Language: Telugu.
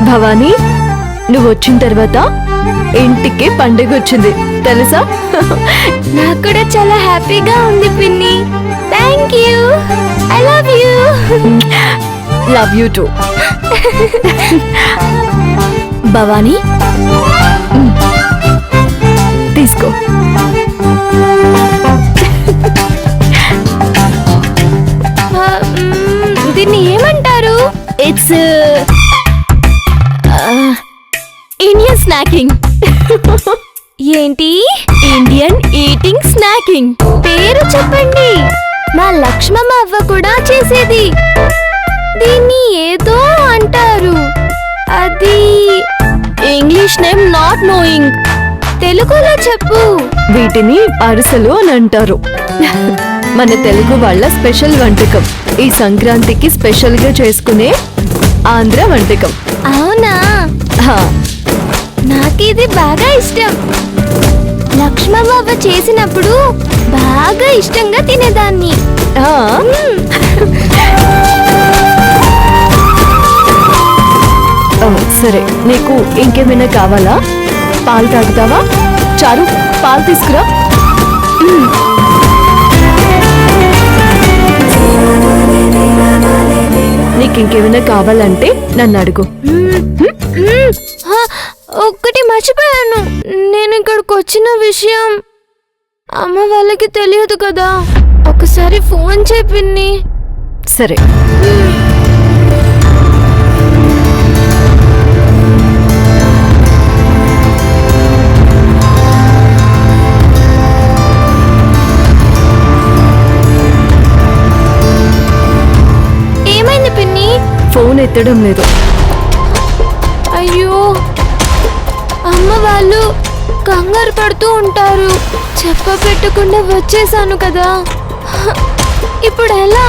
భవానీ, నువ్వు వచ్చిన తర్వాత ఇంటికి పండుగ వచ్చింది తెలుసా? నాకు కూడా చాలా హ్యాపీగా ఉంది పిన్ని. Thank you. I love you. Love you too. Bhavani, తీసుకో. దీన్ని ఏమంటారు? It's Indian snacking. ఏంటి? Indian eating snacking. పేరు చెప్పండి. మా లక్ష్మమ్మ అవ్వ కూడా చేసేది. దీన్ని ఏదో అంటారు. అది ఇంగ్లీష్ నేమ్ నాట్ నోయింగ్. తెలుగులో చెప్పు. వీటిని అరిసెలు అని అంటారు. మన తెలుగు వాళ్ళ స్పెషల్ వంటకం. ఈ సంక్రాంతికి స్పెషల్ గా చేసుకునే ఆంధ్ర వంటకం. అవునా? నాకు ఇది బాగా ఇష్టం. లక్ష్మమ్మ అవ్వ చేసినప్పుడు బాగా ఇష్టంగా తినేదాన్ని. సరే, నీకు ఇంకేమైనా కావాలా? పాలు తాగుతావా? చారు, పాలు తీసుకురా. నీకు ఇంకేమైనా కావాలంటే నన్ను అడుగు. ఒక్కటి మర్చిపోయాను. నేను ఇక్కడికి వచ్చిన విషయం అమ్మ వాళ్ళకి తెలియదు కదా. ఒకసారి ఫోన్ చెప్పింది. సరే. ఏమైంది పిన్ని? ఫోన్ ఎత్తడం లేదు. అయ్యో, అమ్మ వాళ్ళు కంగారు పడుతూ ఉంటారు. చెప్ప పెట్టకుండా వచ్చేసాను కదా. ఇప్పుడు ఎలా?